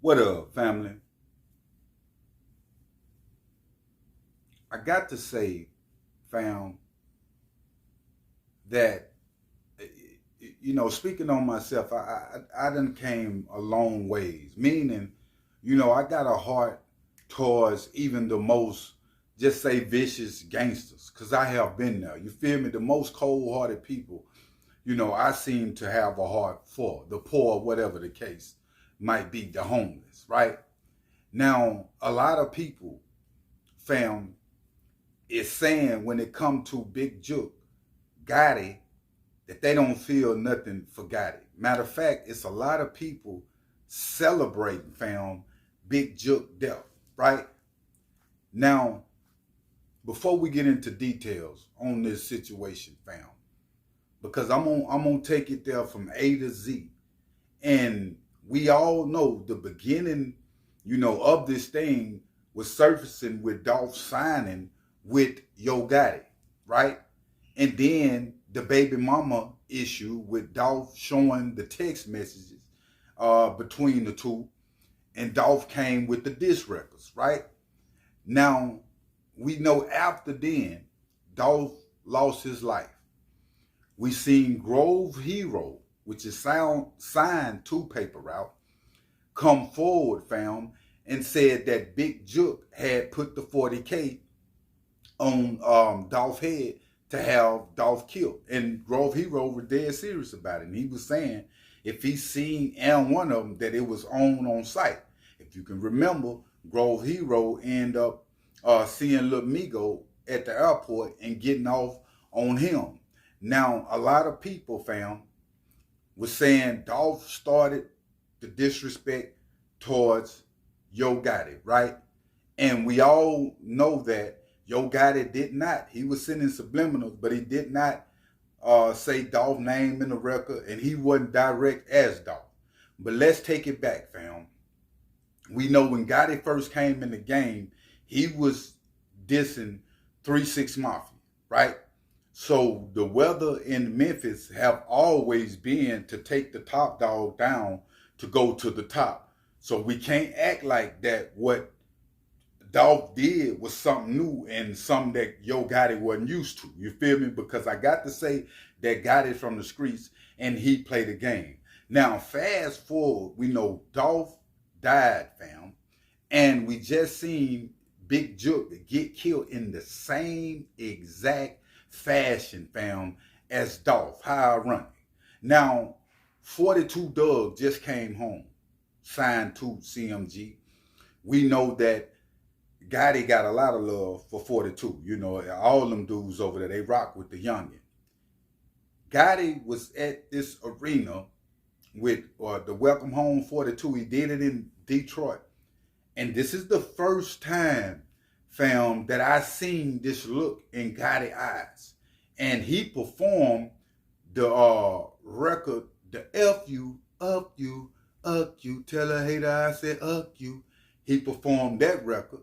What up, family? I got to say, fam, that speaking on myself, I done came a long ways. Meaning, I got a heart towards even the most, just say, vicious gangsters, cause I have been there. You feel me? The most cold-hearted people, I seem to have a heart for the poor, whatever the case might be, the homeless, right? Now, a lot of people, fam, is saying when it come to Big Juke, Gotti, that they don't feel nothing for Gotti. Matter of fact, it's a lot of people celebrating, fam, Big Juke death, right? Now, before we get into details on this situation, fam, because I'm gonna take it there from A to Z. And we all know the beginning, of this thing was surfacing with Dolph signing with Yo Gotti, right? And then the baby mama issue with Dolph showing the text messages between the two, and Dolph came with the diss records, right? Now, we know after then, Dolph lost his life. We seen Grove Hero, which is signed to Paper Route, come forward, fam, and said that Big Juke had put the 40K on Dolph head to have Dolph killed. And Grove Hero was dead serious about it. And he was saying if he seen and one of them that it was on site. If you can remember, Grove Hero ended up seeing Lil Migo at the airport and getting off on him. Now, a lot of people, fam, was saying Dolph started the disrespect towards Yo Gotti, right? And we all know that Yo Gotti did not. He was sending subliminals, but he did not say Dolph's name in the record, and he wasn't direct as Dolph. But let's take it back, fam. We know when Gotti first came in the game, he was dissing 3-6 Mafia, right? So the weather in Memphis have always been to take the top dog down to go to the top. So we can't act like that what Dolph did was something new and something that Yo Gotti wasn't used to. You feel me? Because I got to say that Gotti from the streets and he played the game. Now, fast forward, we know Dolph died, fam. And we just seen Big Juke get killed in the same exact fashion, fam, as Dolph. How ironic. Now, 42 Doug just came home, signed to CMG. We know that Gotti got a lot of love for 42. All them dudes over there, they rock with the youngin. Gotti was at this arena with the Welcome Home 42. He did it in Detroit. And this is the first time, fam, that I seen this look in Gotti eyes. And he performed the record, the F you, up you, tell a hater I said up you. He performed that record.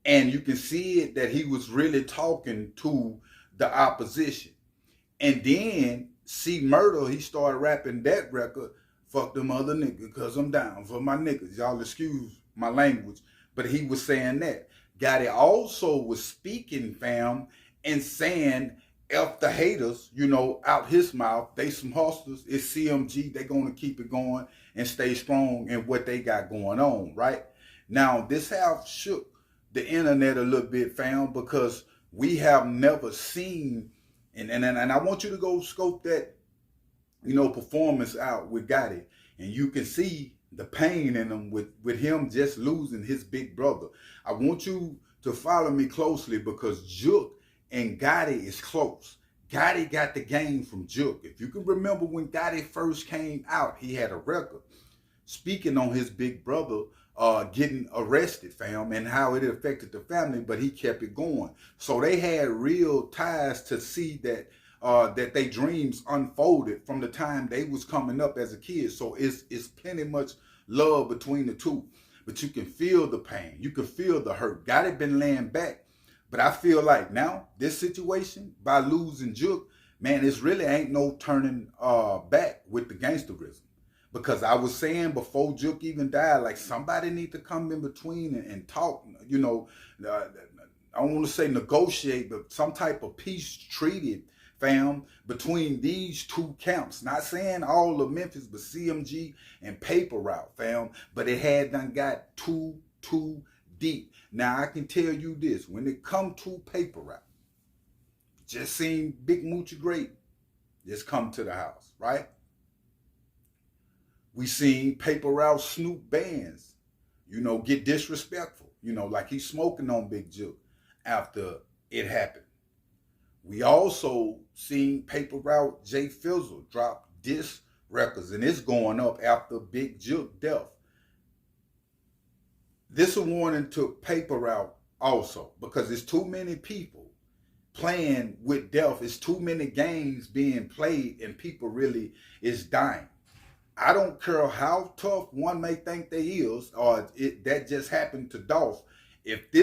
And you can see it that he was really talking to the opposition. And then C Murder, he started rapping that record, fuck them other niggas, cause I'm down for my niggas. Y'all excuse my language. But he was saying that. Gotti also was speaking, fam, and saying F the haters, out his mouth. They some hustlers. It's CMG. They gonna keep it going and stay strong in what they got going on, right? Now, this have shook the internet a little bit, fam, because we have never seen, and I want you to go scope that, performance out with Gotti, and you can see the pain in him with him just losing his big brother. I want you to follow me closely because Juke and Gotti is close. Gotti got the game from Juke. If you can remember when Gotti first came out, he had a record speaking on his big brother getting arrested, fam, and how it affected the family, but he kept it going. So they had real ties to see that that their dreams unfolded from the time they was coming up as a kid. So it's plenty much love between the two. But you can feel the pain. You can feel the hurt. Gotti been laying back. But I feel like now, this situation, by losing Juke, man, it's really ain't no turning back with the gangsterism. Because I was saying before Juke even died, like somebody need to come in between and talk, you know, I don't want to say negotiate, but some type of peace treaty, fam, between these two camps. Not saying all of Memphis, but CMG and Paper Route, fam. But it had done got too deep. Now I can tell you this, when it come to Paper Route, just seen Big Moochie Great just come to the house, right? We seen Paper Route Snoop Bands, you know, get disrespectful, you know, like he's smoking on Big Juke after it happened. We also seen Paper Route Jay Fizzle drop diss records, and it's going up after Big Juke death. This a warning to Paper Route also, because it's too many people playing with death. It's too many games being played, and people really is dying. I don't care how tough one may think they is, or that just happened to Dolph. If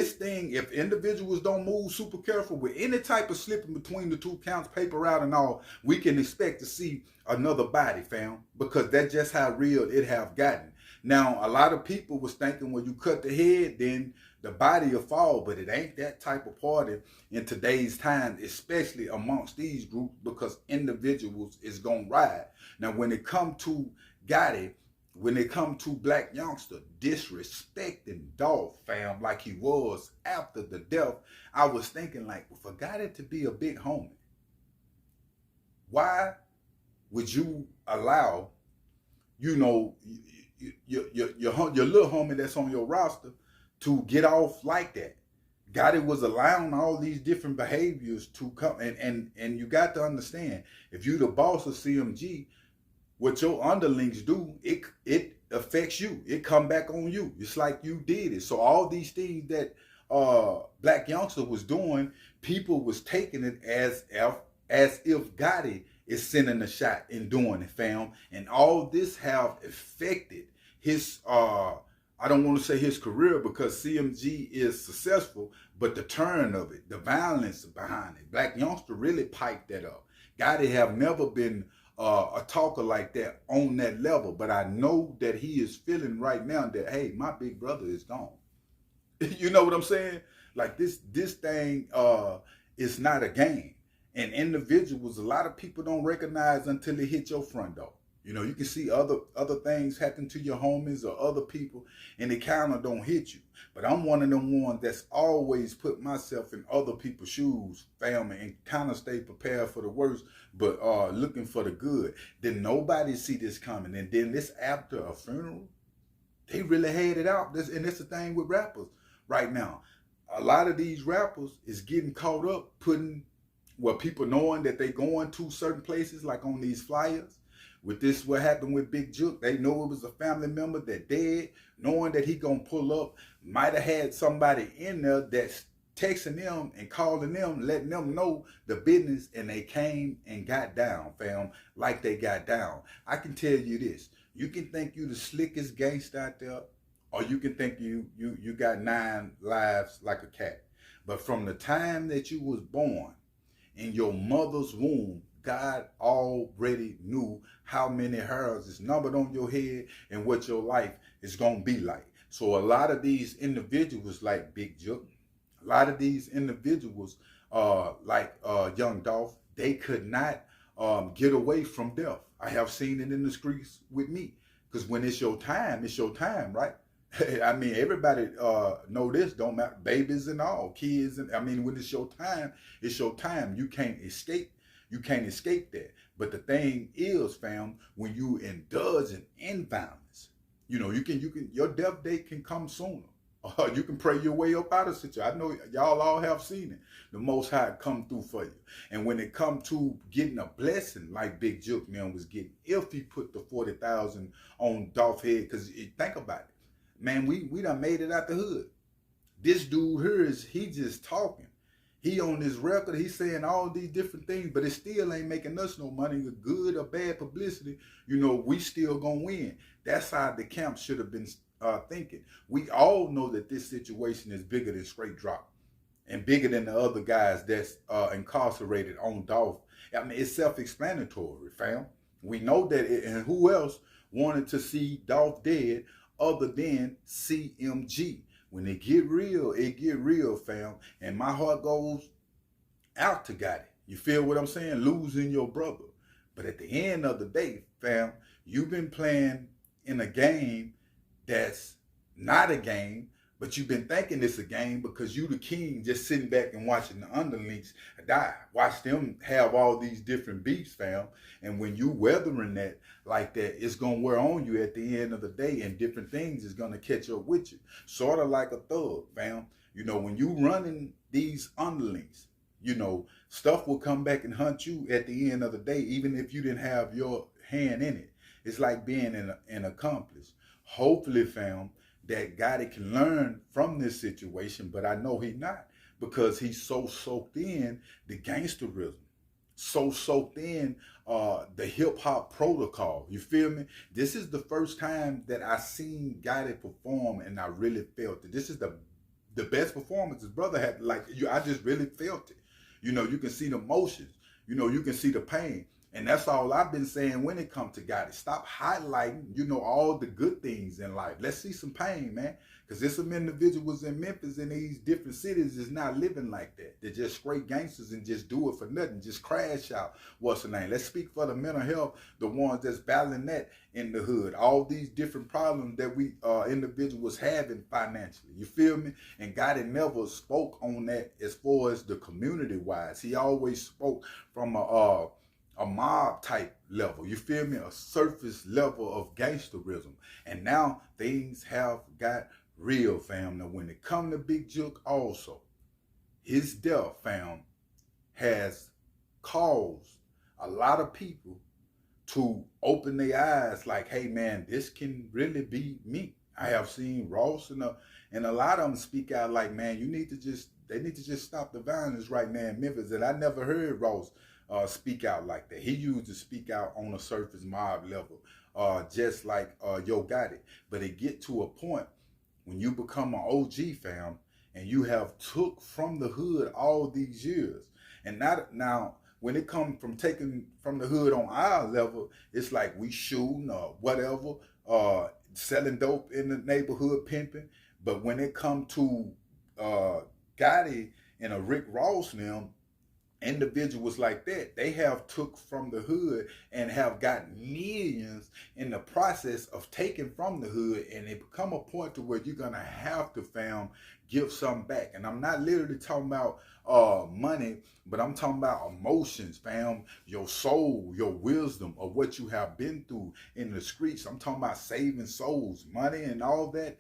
individuals don't move super careful with any type of slipping between the two counts, Paper Route and all, we can expect to see another body, fam, because that's just how real it have gotten. Now, a lot of people was thinking when you cut the head, then the body will fall, but it ain't that type of party in today's time, especially amongst these groups, because individuals is gonna ride. Now, when it come to Gotti, when it come to Black Youngster disrespecting Dolph, fam, like he was after the death, I was thinking like, for Gotti to be a big homie, why would you allow, you know, your little homie that's on your roster to get off like that? Gotti was allowing all these different behaviors to come, and you got to understand, if you the boss of CMG, what your underlings do, it affects you. It come back on you. It's like you did it. So all these things that Black Youngster was doing, people was taking it as if Gotti is sending a shot and doing it, fam. And all this have affected his I don't want to say his career, because CMG is successful, but the turn of it, the violence behind it, Black Youngster really piped that up. Gotti have never been a talker like that on that level, but I know that he is feeling right now that, hey, my big brother is gone. You know what I'm saying? Like this thing is not a game, and individuals, a lot of people don't recognize until they hit your front door. You know, you can see other things happen to your homies or other people, and they kind of don't hit you. But I'm one of them ones that's always put myself in other people's shoes, family, and kind of stay prepared for the worst, but looking for the good. Then nobody see this coming, and then this after a funeral, they really had it out. And that's the thing with rappers right now. A lot of these rappers is getting caught up putting, well, people knowing that they going to certain places, like on these flyers. With this, what happened with Big Juke, they know it was a family member that dead, knowing that he gonna pull up, might have had somebody in there that's texting them and calling them, letting them know the business, and they came and got down, fam, like they got down. I can tell you this, you can think you the slickest gangster out there, or you can think you got 9 lives like a cat. But from the time that you was born in your mother's womb, God already knew how many hairs is numbered on your head and what your life is going to be like. So a lot of these individuals like Big Juke, a lot of these individuals like Young Dolph, they could not get away from death. I have seen it in the streets with me. Because when it's your time, right? I mean, everybody know this, don't matter, babies and all, kids. And I mean, when it's your time, it's your time. You can't escape. You can't escape that. But the thing is, fam, when you indulge in violence, you know, you can your death date can come sooner. You can pray your way up out of situation. I know y'all all have seen it. The Most High come through for you. And when it come to getting a blessing like Big Juke man was getting, if he put the 40,000 on Dolph's head, because think about it, man, we done made it out the hood. This dude here he just talking. He on this record, he's saying all these different things, but it still ain't making us no money. Good or bad publicity, you know, we still gonna win. That's how the camp should have been thinking. We all know that this situation is bigger than Straight Drop and bigger than the other guys that's incarcerated on Dolph. I mean, it's self-explanatory, fam. We know that, and who else wanted to see Dolph dead other than CMG. When it get real, fam. And my heart goes out to Gotti. You feel what I'm saying? Losing your brother. But at the end of the day, fam, you've been playing in a game that's not a game, but you've been thinking it's a game because you the king just sitting back and watching the underlings die. Watch them have all these different beefs, fam. And when you weathering that like that, it's going to wear on you at the end of the day, and different things is going to catch up with you. Sort of like a thug, fam. You know, when you running these underlings, you know, stuff will come back and hunt you at the end of the day, even if you didn't have your hand in it. It's like being an accomplice. Hopefully, fam, that Gotti can learn from this situation, but I know he not, because he's so soaked in the gangsterism, so soaked in the hip hop protocol. You feel me? This is the first time that I seen Gotti perform, and I really felt it. This is the best performance his brother had. Like I just really felt it. You know, you can see the emotions. You know, you can see the pain. And that's all I've been saying when it comes to Gotti. Stop highlighting, you know, all the good things in life. Let's see some pain, man. Because there's some individuals in Memphis and these different cities is not living like that. They're just straight gangsters and just do it for nothing. Just crash out. What's the name? Let's speak for the mental health, the ones that's battling that in the hood. All these different problems that we individuals having financially. You feel me? And Gotti never spoke on that as far as the community-wise. He always spoke from a mob type level, you feel me? A surface level of gangsterism. And now things have got real, fam. Now when it come to Big Jook also, his death, fam, has caused a lot of people to open their eyes like, hey man, this can really be me. I have seen Ross and a lot of them speak out like, man, they need to just stop the violence right now in Memphis. And I never heard Ross speak out like that. He used to speak out on a surface mob level, just like Yo Gotti. But it get to a point when you become an OG, fam, and you have took from the hood all these years, and now when it comes from taking from the hood on our level, it's like we shooting or whatever, selling dope in the neighborhood, pimping. But when it come to Gotti and a Rick Ross and them, individuals like that, they have took from the hood and have gotten millions in the process of taking from the hood, and it become a point to where you're gonna have to, fam, give some back. And I'm not literally talking about money, but I'm talking about emotions, fam, your soul, your wisdom of what you have been through in the streets. I'm talking about saving souls. Money and all that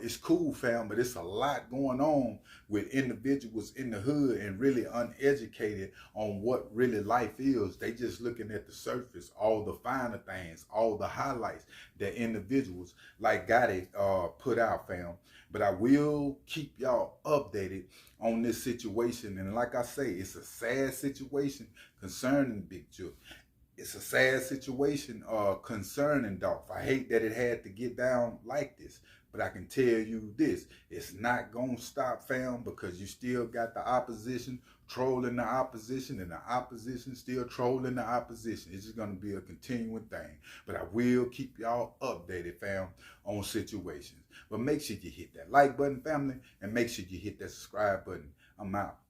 it's cool, fam, but it's a lot going on with individuals in the hood and really uneducated on what really life is. They just looking at the surface, all the finer things, all the highlights that individuals like Gotti put out, fam. But I will keep y'all updated on this situation. And like I say, it's a sad situation concerning Big Jook. It's a sad situation concerning Dolph. I hate that it had to get down like this. But I can tell you this, it's not going to stop, fam, because you still got the opposition trolling the opposition and the opposition still trolling the opposition. It's just going to be a continuing thing. But I will keep y'all updated, fam, on situations. But make sure you hit that like button, family, and make sure you hit that subscribe button. I'm out.